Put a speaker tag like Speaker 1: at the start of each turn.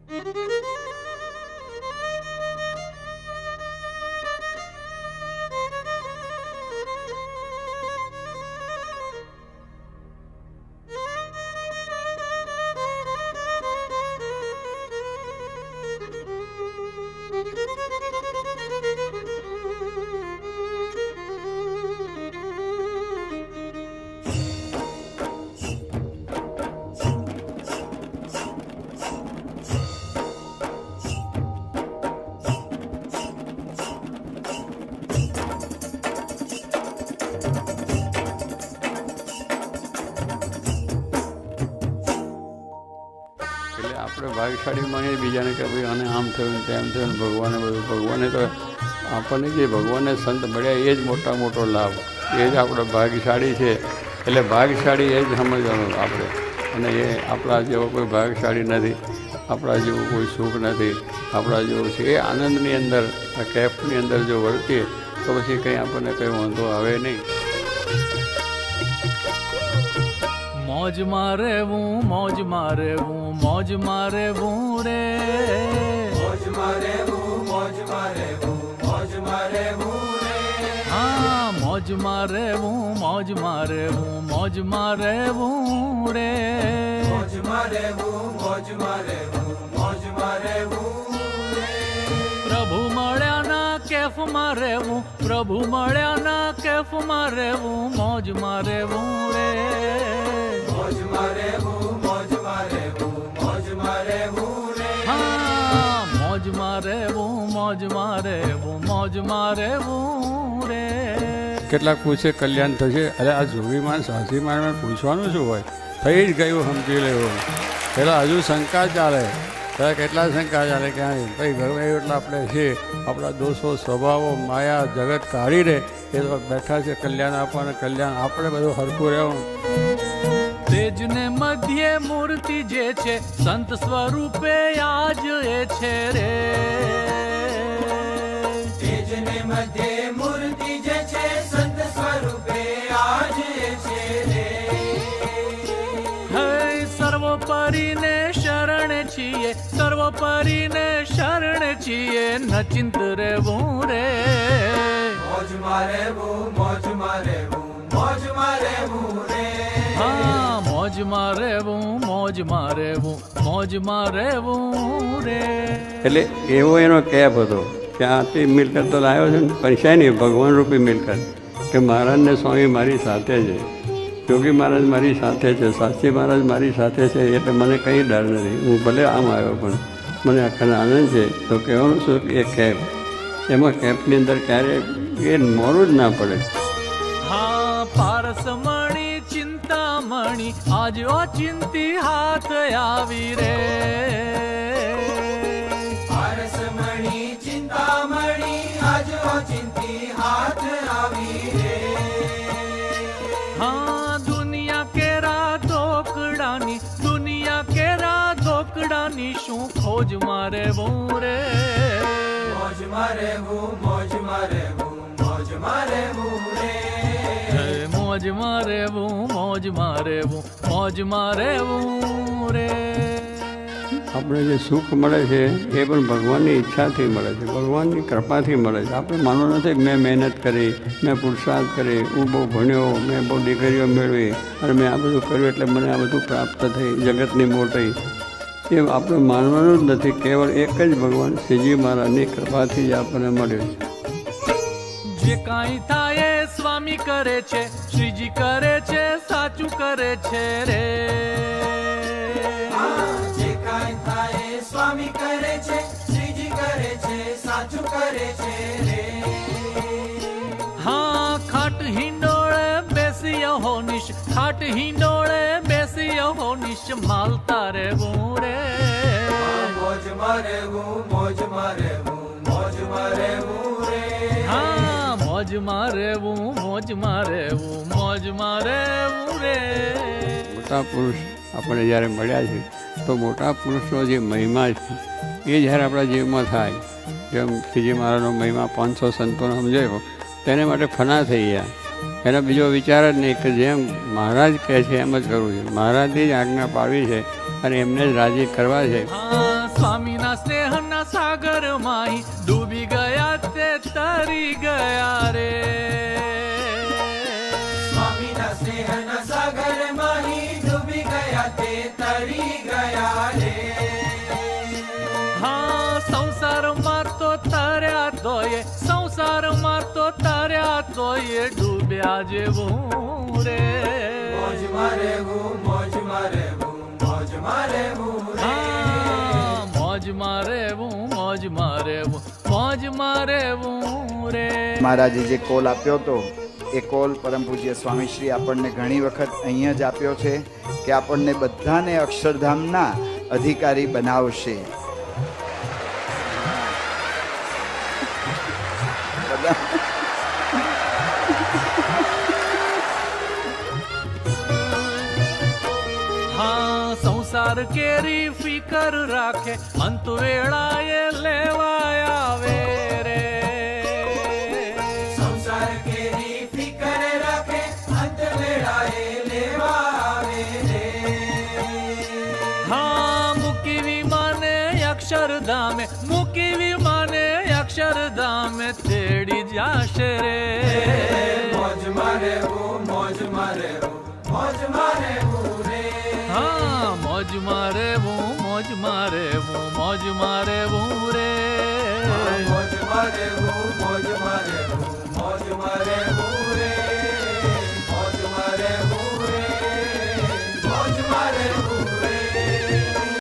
Speaker 1: આપણે ભાગ્યશાળી માનીએ બીજાને કે ભાઈ આને આમ થયું ને તેમ થયું ને ભગવાને બધું. ભગવાને તો આપણને જે ભગવાનને સંત મળ્યા એ જ મોટો લાભ, એ જ આપણે ભાગ્યશાળી છે. એટલે ભાગ્યશાળી એ જ સમજવાનું આપણે. અને એ આપણા જેવો કોઈ ભાગ્યશાળી નથી, આપણા જેવું કોઈ સુખ નથી, આપણા જેવું છે એ આનંદની અંદર આ કેફની અંદર જો વર્તીએ તો પછી કંઈ આપણને કંઈ વાંધો આવે નહીં.
Speaker 2: મોજમાં રહેવું, મોજમાં રહેવું, મોજમાં રહેવું રે.
Speaker 3: મોજમાં રહેવું, મોજમાં રહેવું, મોજમાં રહેવું રે.
Speaker 2: હા, મોજમાં રહેવું, મોજમાં રહેવું, મોજમાં રહેવું રે.
Speaker 3: મોજમાં રહેવું, મોજમાં રહેવું, મોજમાં રહેવું રે.
Speaker 2: પ્રભુ મળ્યાના કેફમાં રહેવું, પ્રભુ મળ્યાના કેફમાં રહેવું, મોજમાં રહેવું રે.
Speaker 3: મોજમાં રહેવું, મોજમાં રહેવું, મોજમાં રહેવું રે.
Speaker 2: હા, મોજમાં રહેવું, મોજમાં રહેવું, મોજમાં રહેવું રે.
Speaker 1: કેટલાક પૂછે કલ્યાણ થશે. અરે આ જોગીમાન સાધીમાન પૂછવાનું શું હોય, થઈ જ ગયું સમજી લેવું. પહેલાં હજુ શંકા ચાલે, ત્યારે કેટલા શંકા ચાલે કે હા ભાઈ ભગવાન એટલા આપણે છે, આપણા દોષો સ્વભાવો માયા જગત કાઢી રહે એ તો બેઠા છે કલ્યાણ આપવાના. કલ્યાણ આપણે બધું હરખું રહેવું.
Speaker 2: તેજને મધ્ય મૂર્તિ જે છે સંત સ્વરૂપે આજ એ છે રે.
Speaker 3: તેજને મધ્ય મૂર્તિ જે છે સંત સ્વરૂપે આજ એ છે રે.
Speaker 2: હે સર્વોપરીને શરણ છીએ, સર્વોપરીને શરણ છીએ, ન ચિંત રહેવું રે.
Speaker 3: મોજમાં રહેવું, મોજમાં રહેવું, મોજમાં રહેવું રે.
Speaker 2: હા, મોજમાં રહેવું, મોજમાં રહેવું, મોજમાં રહેવું રે.
Speaker 1: એટલે એવો એનો કેફ હતો કે આટલી મિલકત તો લાવ્યો છે ને પૈસા નહીં, ભગવાન રૂપી મિલકત કે મહારાજને સ્વામી મારી સાથે છે, યોગી મહારાજ મારી સાથે છે, શાસ્ત્રી મહારાજ મારી સાથે છે, એટલે મને કંઈ ડર નથી. હું ભલે આમ આવ્યો પણ મને આખા આનંદ છે. તો કહેવાનું શું કે એ કેફ, એમાં કેફની અંદર ક્યારેય એ મોડું જ ના પડે.
Speaker 2: હા, પારસમણી ચિંતામણી આજ અચિંતી હાથ આવી રે.
Speaker 3: પારસમણી ચિંતામણી આજ ઓચિંતી હાથ આવી રે.
Speaker 2: હા, દુનિયા કેરા ધોકડાની, દુનિયા કેરા ધોકડાની શું ખોજમાં રહેવું રે.
Speaker 3: મોજમાં રહેવું, મોજમાં રહેવું, મોજમાં રહેવું રે.
Speaker 2: મોજમાં રહેવું, મોજમાં રહેવું, મોજમાં રહેવું રે.
Speaker 1: આપણે જે સુખ મળે છે એ પણ ભગવાનની ઈચ્છાથી મળે છે, ભગવાનની કૃપાથી મળે છે. આપણે માનવું નથી કે મેં મહેનત કરી, મેં પુરુષાર્થ કરી, હું બહુ ભણ્યો, મેં બહુ દીકરીઓ મેળવી અને મેં આ બધું કર્યું એટલે મને આ બધું પ્રાપ્ત થઈ, જગતની મોટી. એ આપણે માનવાનું જ નથી. કેવળ એક જ ભગવાન શ્રીજી મહારાજની કૃપાથી જ આપણને મળ્યું.
Speaker 2: જે કાંઈ થાય એ સ્વામી કરે છે, શ્રીજી કરે છે, સાચું કરે છે રે.
Speaker 3: જે કાંઈ થાય એ સ્વામી કરે છે, શ્રીજી કરે છે, સાચું કરે છે રે.
Speaker 2: હા, ખાટ હિંડોળે બેસી હોનીશ, ખાટ હિંડોળે બેસી હોનીશ, માલતા રહેવું રે.
Speaker 3: મોજમાં રહેવું, મોજમાં રહેવું, મોજમાં રહેવું રે.
Speaker 2: હા, મોજમાં રહેવું, મોજમાં રહેવું, મોજમાં રહેવું રે.
Speaker 1: મોટા પુરુષ આપણે જ્યારે મળ્યા છે તો મોટા પુરુષનો જે મહિમા છે એ જ્યારે આપણા જીવમાં થાય, જેમ શ્રીજી મહારાજનો મહિમા 500 સંતોને સમજાયો તેને માટે ફના થઈ ગયા. એનો બીજો વિચાર જ નહીં કે જેમ મહારાજ કહે છે એમ જ કરવું છે. મહારાજની જ આજ્ઞા પાડવી છે અને એમને જ રાજી કરવા છે.
Speaker 2: હા, સ્વામીના સ્નેહના સાગરમાં ડૂબી ગયા તે તરી ગયા રે.
Speaker 3: સ્વામીના સ્નેહના સાગરમાં ડૂબી ગયા તે તરી ગયા રે.
Speaker 2: હા, સંસારમાં તો તર્યા તોય, સંસારમાં તો તર્યા તોય ડૂબ્યા જેવું રે.
Speaker 3: મોજમાં રહેવું, મોજમાં રહેવું, મોજમાં રહેવું રે.
Speaker 2: હા, મોજમાં રહેવું, મોજમાં રહેવું, મોજમાં રહેવું રે.
Speaker 4: મહારાજે જે કોલ આપ્યો હતો એ કોલ પરમ પૂજ્ય સ્વામીશ્રી આપણને ઘણી વખત અહીંયા જ આપ્યો છે કે આપણને બધાને અક્ષરધામના અધિકારી બનાવશે.
Speaker 2: હા, સંસાર કેરી ફિકર રાખે, અંત વેળાએ લેવાય આવે રે.
Speaker 3: સંસાર કેરી ફિકર રાખે, અંત વેળાએ લેવા આવે રે.
Speaker 2: હા, મૂકી વિમાને અક્ષરધામે, મૂકી વિમાને અક્ષરધામે તેડી જાશે રે.
Speaker 3: મોજમાં રહેવું, મોજમાં રહેવું, મોજમાં રહેવું રે.
Speaker 2: હા, મોજમાં રહેવું, મોજમાં રહેવું, મોજમાં રહેવું રે.
Speaker 3: મોજમાં રહેવું,